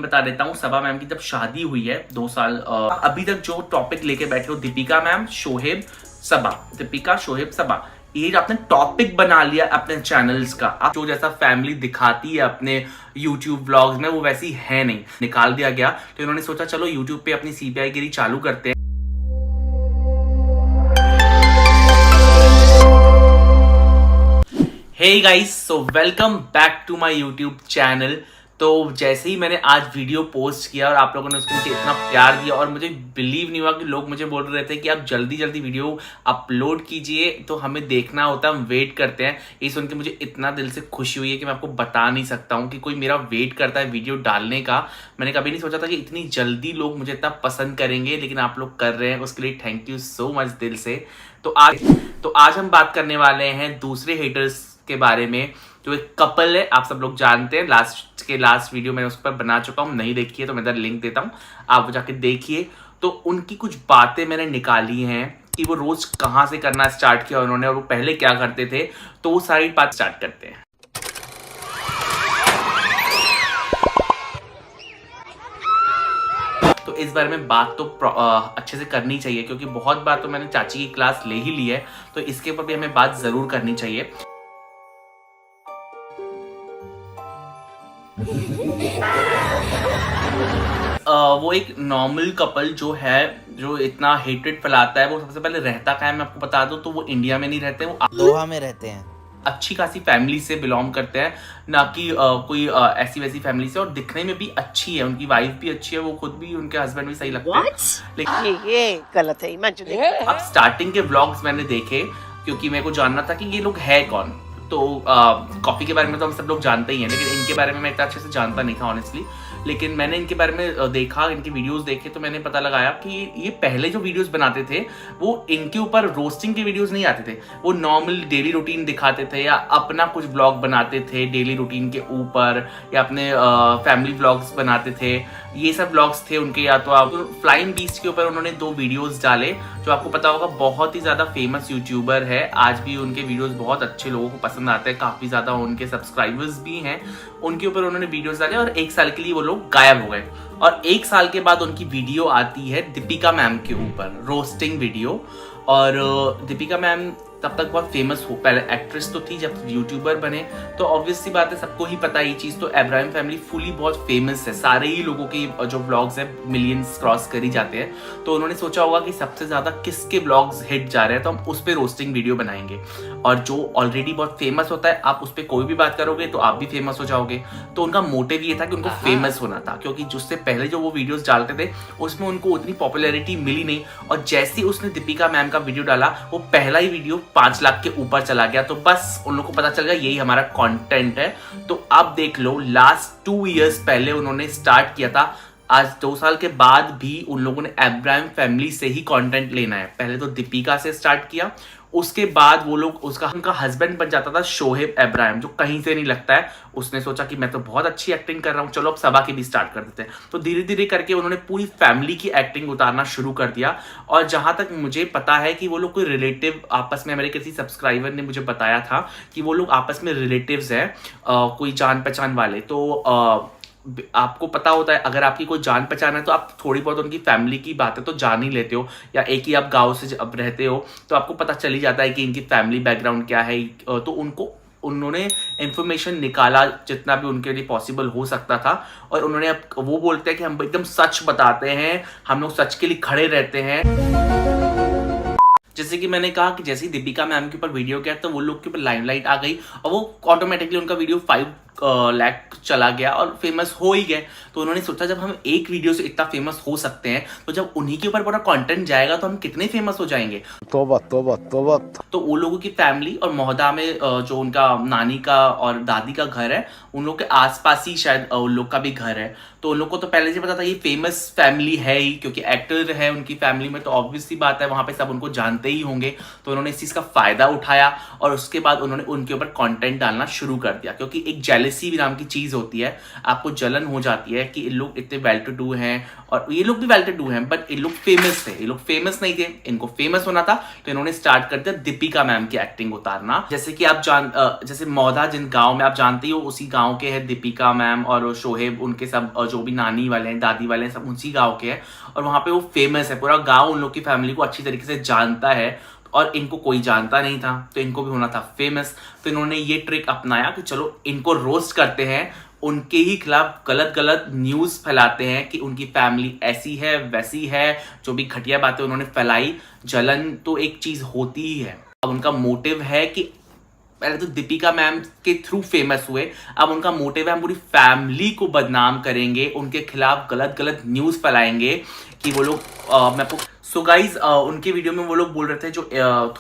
बता देता हूँ। सबा मैम की जब शादी हुई है 2 साल, अभी तक जो टॉपिक लेके बैठे हो दीपिका मैम, शोहेब, सबा, दीपिका, शोहेब, सबा, ये आपने टॉपिक बना लिया अपने चैनल्स का। आप जो जैसा फैमिली दिखाती है अपने यूट्यूब व्लॉग्स में वो वैसी है नहीं, निकाल दिया गया। तो इन्होंने सोचा चलो यूट्यूब पे अपनी सीबीआई गिरी चालू करते हैं। Hey guys, so welcome back to my YouTube channel. तो जैसे ही मैंने आज वीडियो पोस्ट किया और आप लोगों ने उसके नीचे इतना प्यार दिया और मुझे बिलीव नहीं हुआ कि लोग मुझे बोल रहे थे कि आप जल्दी जल्दी वीडियो अपलोड कीजिए, तो हमें देखना होता है, हम वेट करते हैं। ये सुन के मुझे इतना दिल से खुशी हुई है कि मैं आपको बता नहीं सकता हूँ कि कोई मेरा वेट करता है वीडियो डालने का। मैंने कभी नहीं सोचा था कि इतनी जल्दी लोग मुझे इतना पसंद करेंगे, लेकिन आप लोग कर रहे हैं, उसके लिए थैंक यू सो मच दिल से। तो आज हम बात करने वाले हैं दूसरे हेटर्स के बारे में, जो एक कपल है, आप सब लोग जानते हैं। लास्ट वीडियो मैंने उस पर बना चुका हूँ, नहीं देखी है तो मैं इधर लिंक देता हूँ, आप जाके देखिए। तो उनकी कुछ बातें मैंने निकाली हैं कि वो रोज कहाँ से करना स्टार्ट किया उन्होंने और वो पहले क्या करते थे, तो वो सारी बात स्टार्ट करते हैं। तो इस बारे में बात तो अच्छे से करनी चाहिए, क्योंकि बहुत बार तो मैंने चाची की क्लास ले ही ली है, तो इसके ऊपर भी हमें बात जरूर करनी चाहिए। वो एक नॉर्मल कपल जो इतना हेटेड फैलाता है, वो सबसे पहले रहता कहाँ है मैं आपको बता दूं, तो वो इंडिया में नहीं रहते, वो दोहा में रहते हैं। अच्छी खासी फैमिली से बिलोंग करते हैं, ना कि कोई ऐसी वैसी फैमिली से। और दिखने में भी अच्छी है, उनकी वाइफ भी अच्छी है, वो खुद भी, उनके हस्बैंड भी सही लगते हैं। लेकिन ये गलत है, अब स्टार्टिंग के व्लॉग्स मैंने देखे, क्योंकि मेरे को जानना था कि ये लोग है कौन। तो कॉफी के बारे में तो हम सब लोग जानते ही हैं, लेकिन इनके बारे में मैं इतना अच्छे से जानता नहीं था ऑनेस्टली। लेकिन मैंने इनके बारे में देखा, इनके वीडियोस देखे, तो मैंने पता लगाया कि ये पहले जो वीडियोस बनाते थे वो इनके ऊपर रोस्टिंग के वीडियोस नहीं आते थे, वो नॉर्मल डेली रूटीन दिखाते थे या अपना कुछ ब्लॉग बनाते थे डेली रूटीन के ऊपर, या अपने फैमिली व्लॉग्स बनाते थे। ये सब व्लॉग्स थे उनके। या तो आप फ्लाइंग बीस्ट के ऊपर उन्होंने 2 वीडियोस डाले, जो आपको पता होगा बहुत ही ज्यादा फेमस यूट्यूबर है, आज भी उनके वीडियोस बहुत अच्छे लोगों को पसंद आते हैं, काफी ज्यादा उनके सब्सक्राइबर्स भी हैं। उनके ऊपर उन्होंने वीडियोस डाले और 1 साल के लिए वो लोग गायब हो गए। और 1 साल के बाद उनकी वीडियो आती है दीपिका मैम के ऊपर, रोस्टिंग वीडियो। और दीपिका मैम तब तक बहुत फेमस हो, पहले एक्ट्रेस तो थी, जब यूट्यूबर बने तो ऑब्वियस सी बात है, सबको ही पता है ये चीज। तो अब्राहम फैमिली फुली बहुत फेमस है, सारे ही लोगों के जो व्लॉग्स हैं मिलियंस क्रॉस कर ही जाते हैं। तो उन्होंने सोचा होगा कि सबसे ज्यादा किसके व्लॉग्स हिट जा रहे हैं, तो हम उस पर रोस्टिंग वीडियो बनाएंगे। और जो ऑलरेडी बहुत फेमस होता है, आप उस पर कोई भी बात करोगे तो आप भी फेमस हो जाओगे। तो उनका मोटिव ये था कि उनको फेमस होना था, क्योंकि जिससे पहले जो वो वीडियोस डालते थे उसमें उनको उतनी पॉपुलैरिटी मिली नहीं। और जैसे ही उसने दीपिका मैम का वीडियो डाला, वो पहला ही वीडियो 5 लाख के ऊपर चला गया। तो बस उन लोगों को पता चल गया यही हमारा कंटेंट है। तो अब देख लो, लास्ट 2 इयर्स पहले उन्होंने स्टार्ट किया था, आज 2 साल के बाद भी उन लोगों ने अब्राहम फैमिली से ही कंटेंट लेना है। पहले तो दीपिका से स्टार्ट किया, उसके बाद वो लोग उनका हस्बैंड बन जाता था शोहेब अब्राहम, जो कहीं से नहीं लगता है। उसने सोचा कि मैं तो बहुत अच्छी एक्टिंग कर रहा हूँ, चलो अब सबा की भी स्टार्ट कर देते हैं। तो धीरे धीरे करके उन्होंने पूरी फैमिली की एक्टिंग उतारना शुरू कर दिया। और जहां तक मुझे पता है कि वो लोग कोई रिलेटिव आपस में, मेरे किसी सब्सक्राइबर ने मुझे बताया था कि वो लोग आपस में रिलेटिव्स हैं, कोई जान पहचान वाले। तो आपको पता होता है, अगर आपकी कोई जान पहचान है तो आप थोड़ी बहुत उनकी फैमिली की बातें तो जान ही लेते हो, या एक ही आप गांव से जब रहते हो तो आपको पता चल ही जाता है कि इनकी फैमिली बैकग्राउंड क्या है। तो उन्होंने इंफॉर्मेशन निकाला जितना भी उनके लिए पॉसिबल हो सकता था। और उन्होंने, अब वो बोलते हैं कि हम एकदम सच बताते हैं, हम लोग सच के लिए खड़े रहते हैं। जैसे कि मैंने कहा कि जैसे ही दीपिका मैम के ऊपर वीडियो किया तो वो लोग के ऊपर लाइमलाइट आ गई और वो ऑटोमेटिकली उनका वीडियो 5 लाख चला गया और फेमस हो ही गए। तो उन्होंने सोचा जब हम एक वीडियो से इतना फेमस हो सकते हैं, तो जब उन्हीं के ऊपर पूरा कंटेंट जाएगा तो हम कितने फेमस हो जाएंगे। तोबा तोबा तोबा। तो वो लोगों की फैमिली और मोहदा में जो उनका नानी का और दादी का घर है, उन लोग के आसपास ही शायद उन लोग का भी घर है। तो उन लोग को तो पहले से पता था ये फेमस फैमिली है ही, क्योंकि एक्टर है उनकी फैमिली में, तो ऑब्वियस सी बात है वहां पे सब उनको जानते ही होंगे। तो उन्होंने इस चीज का फायदा उठाया और उसके बाद उन्होंने उनके ऊपर कंटेंट डालना शुरू कर दिया, क्योंकि एक जेलेसी भी नाम की चीज होती है, आपको जलन हो जाती है कि इन लोग इतने वेल टू डू हैं, और ये लोग भी वेल टू डू हैं, बट इन लोग फेमस थे। ये लोग फेमस नहीं थे, इनको फेमस होना था, तो इन्होंने स्टार्ट कर दिया दीपिका मैम की एक्टिंग उतारना। जैसे कि आप जैसे मौधा जिन गांव में आप जानते हो, उसी गांव के हैं दीपिका मैम और शोहेब, उनके सब जो भी नानी वाले हैं, दादी वाले हैं, सब उसी गांव के हैं, और वहां पे वो फेमस है। पूरा गांव उन लोग की फैमिली को अच्छी तरीके से जानता है, और इनको कोई जानता नहीं था, तो इनको भी होना था फेमस। तो इन्होंने ये ट्रिक अपनाया कि चलो इनको रोस्ट करते हैं, उनके ही खिलाफ गलत गलत न्यूज फैलाते हैं कि उनकी फैमिली ऐसी है वैसी है, जो भी घटिया बातें उन्होंने फैलाई। जलन तो एक चीज होती ही है। अब उनका मोटिव है कि पहले तो दीपिका मैम के थ्रू फेमस हुए, अब उनका मोटिव है हम पूरी फैमिली को बदनाम करेंगे, उनके खिलाफ गलत गलत न्यूज फैलाएंगे कि वो लोग मैं आपको सो गाइज उनके वीडियो में वो लोग बोल रहे थे, जो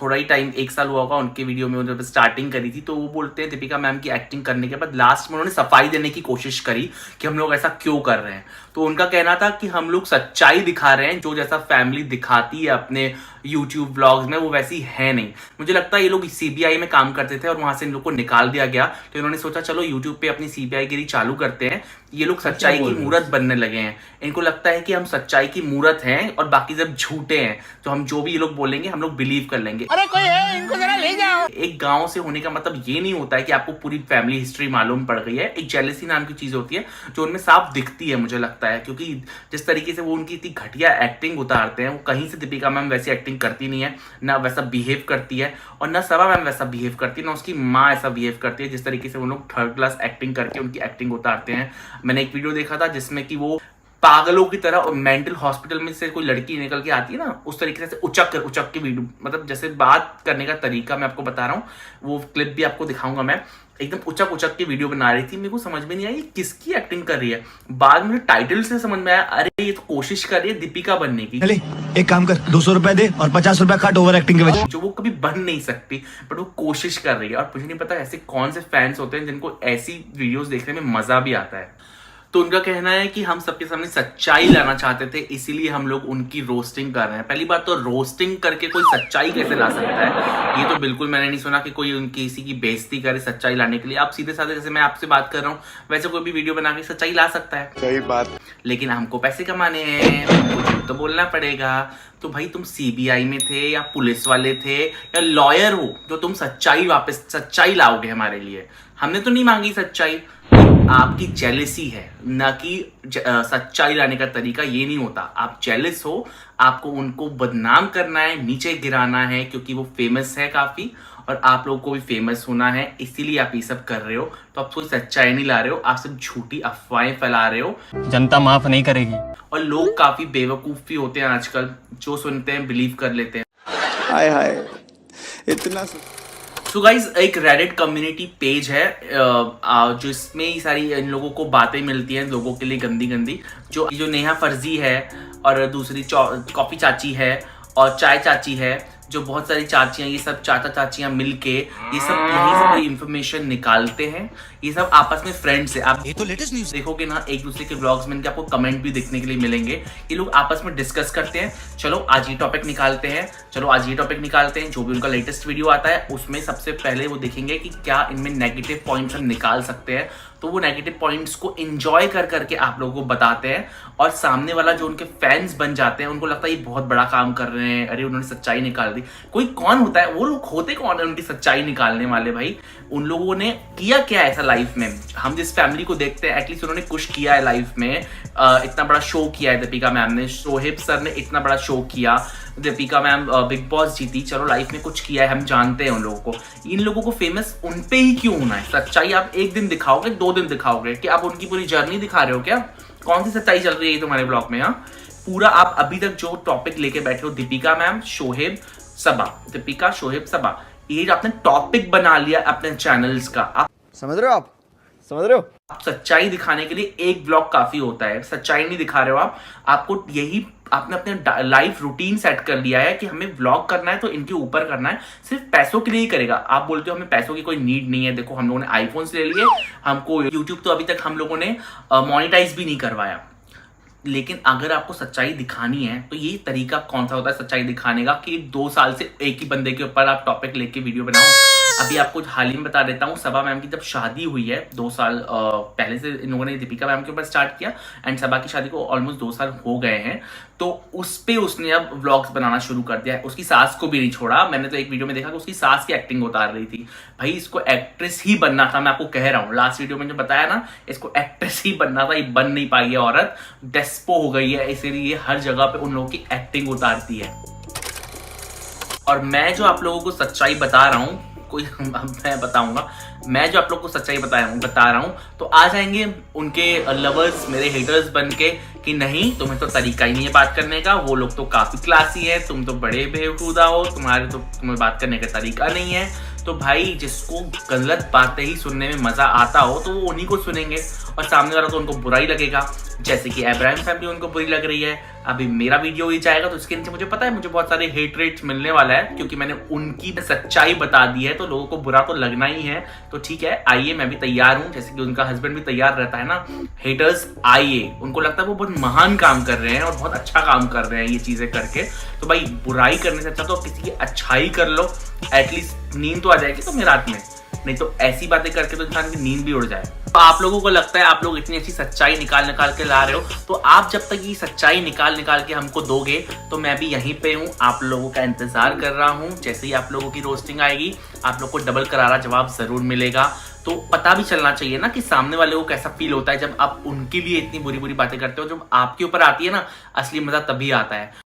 थोड़ा ही टाइम 1 साल हुआ होगा उनके वीडियो में, जब स्टार्टिंग करी थी, तो वो बोलते हैं दीपिका मैम की एक्टिंग करने के बाद लास्ट में उन्होंने सफाई देने की कोशिश करी कि हम लोग ऐसा क्यों कर रहे हैं। तो उनका कहना था कि हम लोग सच्चाई दिखा रहे हैं, जो जैसा फैमिली दिखाती है अपने यूट्यूब व्लॉग्स में वो वैसी है नहीं। मुझे लगता है ये लोग सीबीआई में काम करते थे और वहां से इन लोग को निकाल दिया गया, तो इन्होंने सोचा चलो यूट्यूब पे अपनी सीबीआई गिरी चालू करते हैं। ये लोग सच्चाई की मूरत बनने लगे हैं, इनको लगता है कि हम सच्चाई की मूरत हैं और बाकी सब झूठे हैं, तो हम जो भी ये लोग बोलेंगे हम लोग बिलीव कर लेंगे। अरे कोई है, इनको जरा ले जाओ। एक गांव से होने का मतलब ये नहीं होता है कि आपको पूरी फैमिली हिस्ट्री मालूम पड़ गई है। एक जेलेसी नाम की चीज होती है जो उनमें साफ दिखती है, मुझे लगता है, क्योंकि जिस तरीके से वो उनकी इतनी घटिया एक्टिंग उतारते हैं, वो कहीं से दीपिका मैम वैसी एक्टिंग करती नहीं है, ना वैसा बिहेव करती है, और ना सबा मैम वैसा बिहेव करती है, ना उसकी माँ ऐसा बिहेव करती है। जिस तरीके से वो लोग 3rd क्लास एक्टिंग करके उनकी एक्टिंग उतारते हैं। मैंने एक वीडियो देखा था जिसमें कि वो पागलों की तरह मेंटल हॉस्पिटल में से कोई लड़की निकल के आती है ना, उस तरीके से उचक के वीडियो, मतलब जैसे बात करने का तरीका मैं आपको बता रहा हूँ, वो क्लिप भी आपको दिखाऊंगा मैं, एकदम उचक के वीडियो बना रही थी। मेरे को समझ में नहीं आई किसकी एक्टिंग कर रही है। बाद में मुझे टाइटल से समझ में आया, अरे ये तो कोशिश कर रही है दीपिका बनने की। चले एक काम कर, 200 रुपए दे और 50 रुपए काट ओवर एक्टिंग के वजह। जो वो कभी बन नहीं सकती, बट वो कोशिश कर रही है। और मुझे नहीं पता ऐसे कौन से फैंस होते हैं जिनको ऐसी वीडियोस देखने में मजा भी आता है। तो उनका कहना है कि हम सबके सामने सच्चाई लाना चाहते थे, इसीलिए हम लोग उनकी रोस्टिंग कर रहे हैं। पहली बात तो रोस्टिंग करके कोई सच्चाई कैसे ला सकता है, ये तो बिल्कुल मैंने नहीं सुना कि कोई उनकी किसी की बेइज्जती करे सच्चाई लाने के लिए। आप सीधे साधे जैसे मैं आपसे बात कर रहा हूँ वैसे कोई भी वीडियो बना के सच्चाई ला सकता है। सही बात। लेकिन हमको पैसे कमाने हैं, हमको झूठ तो बोलना पड़ेगा। तो भाई तुम सीबीआई में थे या पुलिस वाले थे या लॉयर हो, जो तुम सच्चाई लाओगे हमारे लिए। हमने तो नहीं मांगी सच्चाई, आपकी जेलेसी है, ना कि सच्चाई लाने का तरीका ये नहीं होता। आप जेलस हो, आपको उनको बदनाम करना है, नीचे गिराना है, क्योंकि वो फेमस है काफी, और आप लोगों को भी फेमस होना है, इसीलिए आप ये सब कर रहे हो। तो आप कोई सच्चाई नहीं ला रहे हो, आप सिर्फ झूठी अफवाहें फैला रहे हो। जनता माफ नहीं करेगी। और लोग काफी बेवकूफ भी होते हैं आजकल, जो सुनते हैं बिलीव कर लेते हैं। हाय हाय इतना सो गाइज एक रेडिट कम्युनिटी पेज है जिसमें ही सारी इन लोगों को बातें मिलती हैं, लोगों के लिए गंदी गंदी, जो नेहा फर्जी है, और दूसरी कॉफी चाची है, और चाय चाची है, जो बहुत सारी चाचियां, ये सब चाचा चाचियां मिलके ये सब यहीं से कोई इन्फॉर्मेशन निकालते हैं। ये सब आपस में फ्रेंड्स है। आप ये तो लेटेस्ट न्यूज़ देखोगे ना एक दूसरे के व्लॉग्स में, इनके आपको कमेंट भी देखने के लिए मिलेंगे। ये लोग आपस में डिस्कस करते हैं, चलो आज ये टॉपिक निकालते हैं, चलो आज ये टॉपिक निकालते हैं। जो भी उनका लेटेस्ट वीडियो आता है उसमें सबसे पहले वो देखेंगे कि क्या इनमें नेगेटिव पॉइंट्स हम निकाल सकते हैं। तो वो नेगेटिव पॉइंट्स को एंजॉय कर करके आप लोगों को बताते हैं, और सामने वाला जो उनके फैंस बन जाते हैं उनको लगता है ये बहुत बड़ा काम कर रहे हैं, अरे उन्होंने सच्चाई निकाल दी। कोई कौन होता है वो लोग, होते कौन है उनकी सच्चाई निकालने वाले? भाई उन लोगों ने किया क्या ऐसा लाइफ में? हम जिस फैमिली को देखते हैं एटलीस्ट उन्होंने कुछ किया है लाइफ में। इतना बड़ा शो किया है दीपिका मैम ने, शोहेब सर ने इतना बड़ा शो किया, दीपिका मैम बिग बॉस जीती, चलो लाइफ में कुछ किया है, हम जानते हैं उन लोगों को। इन लोगों को फेमस उन पे ही क्यों होना है? सच्चाई आप एक दिन दिखाओगे, 2 दिन दिखाओगे, कि आप उनकी पूरी जर्नी दिखा रहे हो क्या? कौन सी सच्चाई चल रही है तुम्हारे ब्लॉग में? हाँ, पूरा आप अभी तक जो टॉपिक लेके बैठे हो, दीपिका मैम, शोहेब, सबा, दीपिका, शोहेब, सबा, ये आपने टॉपिक बना लिया अपने चैनल्स का। आप समझ रहे हो? आप समझ रहे हो? आप सच्चाई दिखाने के लिए एक ब्लॉग काफी होता है, सच्चाई नहीं दिखा रहे हो आप। आपको यही आपने अपने लाइफ रूटीन सेट कर लिया है कि हमें व्लॉग करना है तो इनके ऊपर करना है, सिर्फ पैसों के लिए ही करेगा। आप बोलते हो हमें पैसों की कोई नीड नहीं है, देखो हम लोगों ने आईफोन्स ले लिए, हमको यूट्यूब तो अभी तक हम लोगों ने मोनेटाइज भी नहीं करवाया। लेकिन अगर आपको सच्चाई दिखानी है तो ये तरीका कौन सा होता है सच्चाई दिखाने का, कि 2 साल से एक ही बंदे के ऊपर आप टॉपिक लेके वीडियो बनाओ। अभी आपको हाल ही में बता देता हूँ, सबा मैम की जब शादी हुई है 2 साल पहले से इन लोगों ने दीपिका मैम के ऊपर स्टार्ट किया एंड सबा की शादी को ऑलमोस्ट 2 साल हो गए हैं, तो उस पे उसने अब व्लॉग्स बनाना शुरू कर दिया है। उसकी सास को भी नहीं छोड़ा। मैंने तो एक वीडियो में देखा कि उसकी सास की एक्टिंग उतार रही थी। भाई इसको एक्ट्रेस ही बनना था, मैं आपको कह रहा हूँ, लास्ट वीडियो में जो बताया ना, इसको एक्ट्रेस ही बनना था, ये बन नहीं पाई है औरत, डेस्पो हो गई है, इसीलिए हर जगह पे उन लोगों की एक्टिंग उतारती है। और मैं जो आप लोगों को सच्चाई बता रहा हूँ, मैं बताऊंगा, मैं जो आप लोग को सच्चाई बता रहा हूँ, तो आ जाएंगे उनके लवर्स मेरे हेटर्स बन के कि नहीं तुम्हें तो तरीका ही नहीं है बात करने का, वो लोग तो काफी क्लासी है, तुम तो बड़े बेहुदा हो, तुम्हें बात करने का तरीका नहीं है। तो भाई जिसको गलत बातें ही सुनने में मजा आता हो तो वो उन्हीं को सुनेंगे, और सामने वाला तो उनको बुरा ही लगेगा, जैसे कि अब्राहम फैमिली उनको बुरी लग रही है। अभी मेरा वीडियो ही जाएगा तो इसके नीचे मुझे पता है मुझे बहुत सारे हेट रेट्स मिलने वाला है, क्योंकि मैंने उनकी सच्चाई बता दी है, तो लोगों को बुरा तो लगना ही है। तो ठीक है, आइए, मैं भी तैयार हूँ, जैसे कि उनका हस्बैंड भी तैयार रहता है ना। हेटर्स आइए, उनको लगता है वो बहुत महान काम कर रहे हैं और बहुत अच्छा काम कर रहे हैं ये चीजें करके, तो भाई बुराई करने से अच्छा तो किसी की अच्छाई कर लो, एटलीस्ट नींद तो आ जाएगी तुम्हें रात में, नहीं तो ऐसी बातें करके तो इंसान की नींद भी उड़ जाए। तो आप लोगों को लगता है आप लोग इतनी अच्छी सच्चाई निकाल के ला रहे हो, तो आप जब तक ये सच्चाई निकाल के हमको दोगे तो मैं भी यहीं पे हूँ, आप लोगों का इंतजार कर रहा हूँ। जैसे ही आप लोगों की रोस्टिंग आएगी आप लोग को डबल करारा जवाब जरूर मिलेगा। तो पता भी चलना चाहिए ना कि सामने वाले को कैसा फील होता है जब आप उनकी भी इतनी बुरी बुरी बातें करते हो। जब आपके ऊपर आती है ना असली मजा तभी आता है।